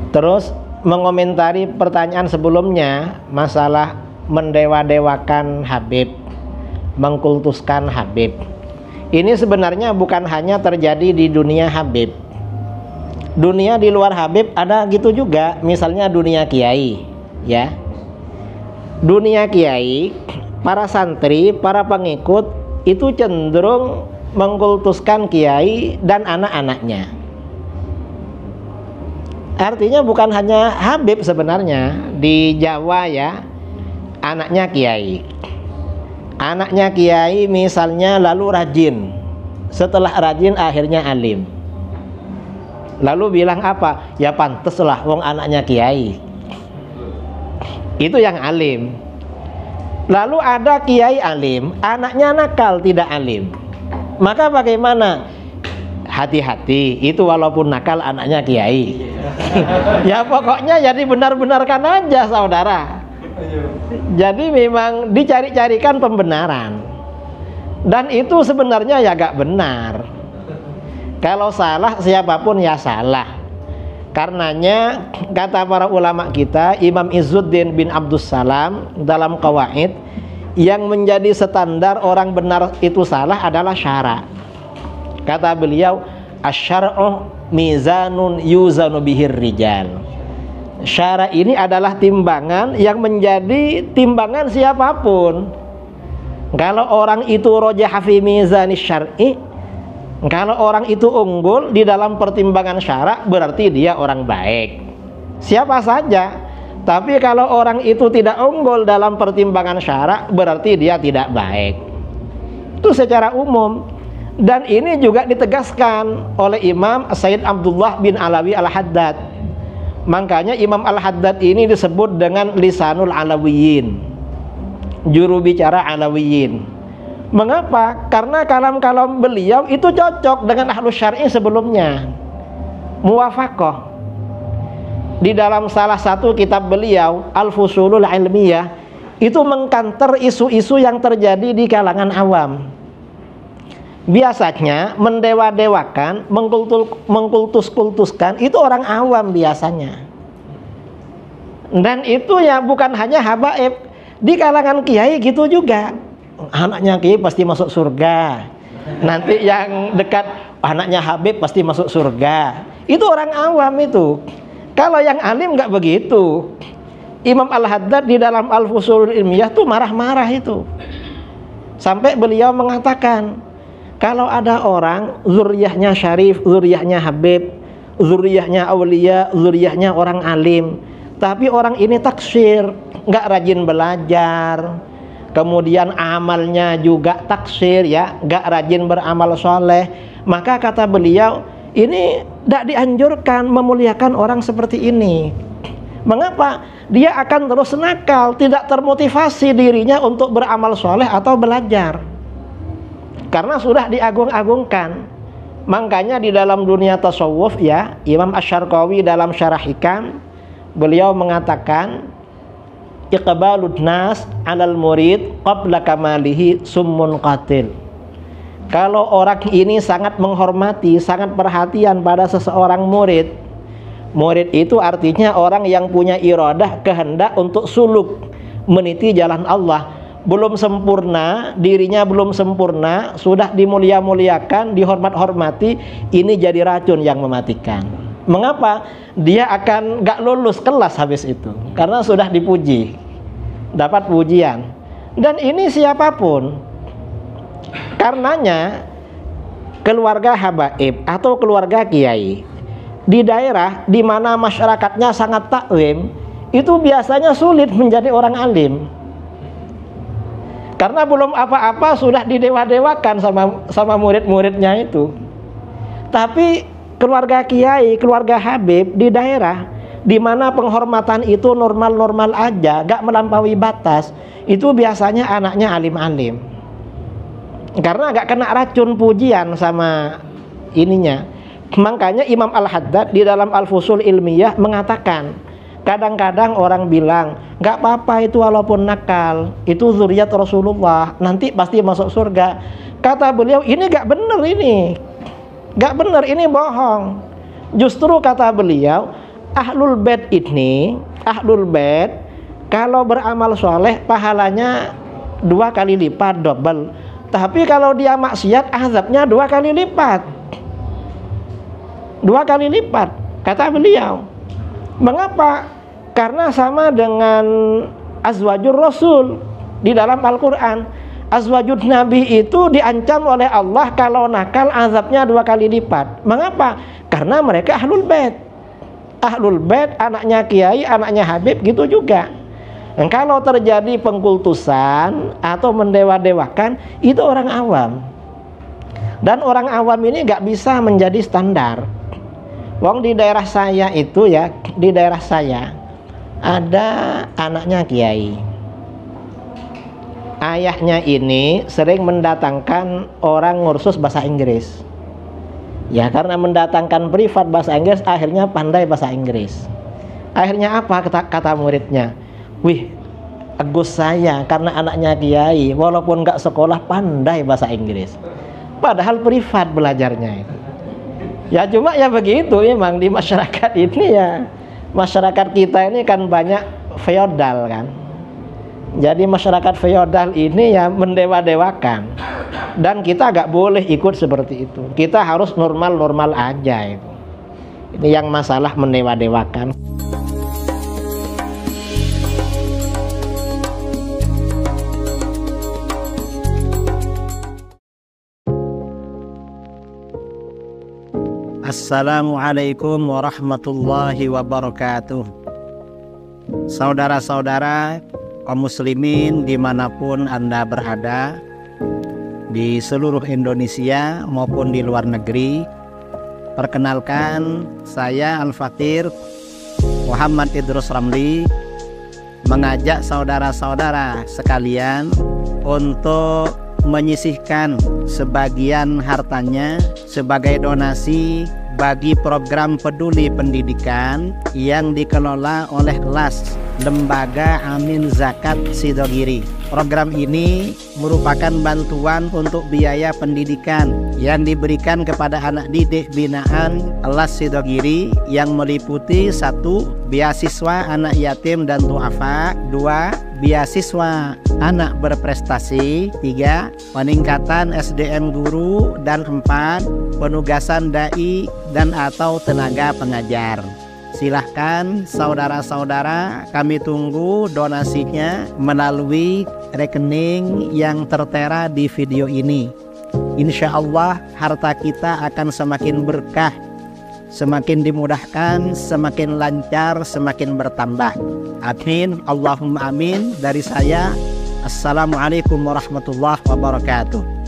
Terus mengomentari pertanyaan sebelumnya masalah mendewa-dewakan Habib, mengkultuskan Habib. Ini sebenarnya bukan hanya terjadi di dunia Habib. Dunia di luar Habib ada gitu juga, misalnya dunia kiai, ya. Dunia kiai, para santri, para pengikut itu cenderung mengkultuskan kiai dan anak-anaknya. Artinya bukan hanya Habib sebenarnya di Jawa ya, anaknya kiai. Anaknya kiai misalnya lalu rajin, setelah rajin akhirnya alim. Lalu bilang apa? Ya pantaslah wong anaknya kiai. Itu yang alim. Lalu ada kiai alim, anaknya nakal tidak alim. Maka bagaimana? Hati-hati, itu walaupun nakal anaknya kiai. Ya pokoknya jadi benar-benarkan aja saudara. Jadi memang dicari-carikan pembenaran. Dan itu sebenarnya ya gak benar. Kalau salah siapapun ya salah. Karenanya kata para ulama kita, Imam Izzuddin bin Abdus Salam dalam Qawaid, yang menjadi standar orang benar itu salah adalah syara. Kata beliau, asyar'u mizanun yuzanu bihir rijal. Syara ini adalah timbangan yang menjadi timbangan siapapun. Kalau orang itu rajah fi mizanis syar'i, kalau orang itu unggul di dalam pertimbangan syara, berarti dia orang baik. Siapa saja. Tapi kalau orang itu tidak unggul dalam pertimbangan syara, berarti dia tidak baik. Itu secara umum. Dan ini juga ditegaskan oleh Imam Sayyid Abdullah bin Alawi Al-Haddad. Makanya Imam Al-Haddad ini disebut dengan Lisanul Alawiyin, juru bicara Alawiyin. Mengapa? Karena kalam-kalam beliau itu cocok dengan ahlu syar'i sebelumnya, muwafaqah. Di dalam salah satu kitab beliau, Al-Fusulul Ilmiyah, itu mengkanter isu-isu yang terjadi di kalangan awam. Biasanya mendewa-dewakan, mengkultus-kultuskan itu orang awam biasanya. Dan itu ya bukan hanya habaib, di kalangan kiai gitu juga. Anaknya kiai pasti masuk surga. Nanti yang dekat anaknya Habib pasti masuk surga. Itu orang awam itu. Kalau yang alim nggak begitu. Imam Al-Haddad di dalam Al-Fusulul Ilmiyah tuh marah-marah itu. Sampai beliau mengatakan, kalau ada orang zuriyahnya syarif, zuriyahnya Habib, zuriyahnya aulia, zuriyahnya orang alim, tapi orang ini taksir, nggak rajin belajar, kemudian amalnya juga taksir ya, nggak rajin beramal soleh, maka kata beliau ini tidak dianjurkan memuliakan orang seperti ini. Mengapa? Dia akan terus nakal, tidak termotivasi dirinya untuk beramal soleh atau belajar. Karena sudah diagung-agungkan. Makanya di dalam dunia tasawuf ya, Imam Asy-Syarqawi dalam Syarah Hikam, beliau mengatakan, iqbalud nas 'alal murid qabla kamalihi summun qatil. Kalau orang ini sangat menghormati, sangat perhatian pada seseorang murid. Murid itu artinya orang yang punya iradah, kehendak untuk suluk, meniti jalan Allah. Belum sempurna, dirinya belum sempurna, sudah dimulia-muliakan, dihormat-hormati, ini jadi racun yang mematikan. Mengapa? Dia akan gak lulus kelas habis itu, karena sudah dipuji, dapat pujian. Dan ini siapapun. Karenanya keluarga habaib atau keluarga kiai di daerah di mana masyarakatnya sangat taklim, itu biasanya sulit menjadi orang alim. Karena belum apa-apa sudah didewa-dewakan sama murid-muridnya itu. Tapi keluarga kiai, keluarga habib di daerah di mana penghormatan itu normal-normal aja, gak melampaui batas, itu biasanya anaknya alim-alim. Karena gak kena racun pujian sama ininya. Makanya Imam Al-Haddad di dalam Al-Fusul Ilmiyah mengatakan, kadang-kadang orang bilang, gak apa-apa itu walaupun nakal, itu zuriat Rasulullah, nanti pasti masuk surga. Kata beliau, ini gak benar ini. Gak benar, ini bohong. Justru kata beliau, Ahlul bait ini, ahlul bait kalau beramal soleh pahalanya 2 kali lipat, double. Tapi kalau dia maksiat, azabnya 2 kali lipat. 2 kali lipat, kata beliau. Mengapa? Karena sama dengan azwajur rasul di dalam Al-Quran. Azwajud Nabi itu diancam oleh Allah kalau nakal azabnya 2 kali lipat. Mengapa? Karena mereka ahlul bait. Ahlul bait, anaknya kiai, anaknya habib, gitu juga. Dan kalau terjadi pengkultusan atau mendewa-dewakan, itu orang awam. Dan orang awam ini nggak bisa menjadi standar. Wong di daerah saya itu ya, di daerah saya ada anaknya kiai. Ayahnya ini sering mendatangkan orang ngursus bahasa Inggris. Ya, karena mendatangkan privat bahasa Inggris, akhirnya pandai bahasa Inggris. Akhirnya apa kata muridnya? Wih, Agus saya karena anaknya kiai, walaupun nggak sekolah pandai bahasa Inggris. Padahal privat belajarnya itu. Ya cuma ya begitu memang di masyarakat ini ya. Masyarakat kita ini kan banyak feodal kan. Jadi masyarakat feodal ini ya mendewa-dewakan. Dan kita nggak boleh ikut seperti itu. Kita harus normal-normal aja itu. Ini yang masalah mendewa-dewakan. Assalamualaikum warahmatullahi wabarakatuh. Saudara-saudara kaum muslimin dimanapun Anda berada, di seluruh Indonesia maupun di luar negeri, perkenalkan saya Al-Fatir Muhammad Idrus Ramli mengajak saudara-saudara sekalian untuk menyisihkan sebagian hartanya sebagai donasi bagi program peduli pendidikan yang dikelola oleh LAS, Lembaga Amin Zakat Sidogiri. Program ini merupakan bantuan untuk biaya pendidikan yang diberikan kepada anak didik binaan LAS Sidogiri yang meliputi 1. Beasiswa anak yatim dan duafa, 2. Beasiswa anak berprestasi, 3. Peningkatan SDM guru, dan 4. Penugasan dai dan atau tenaga pengajar. Silahkan saudara-saudara, kami tunggu donasinya melalui rekening yang tertera di video ini. Insya Allah harta kita akan semakin berkah, semakin dimudahkan, semakin lancar, semakin bertambah. Amin, Allahumma amin. Dari saya, Assalamualaikum warahmatullahi wabarakatuh.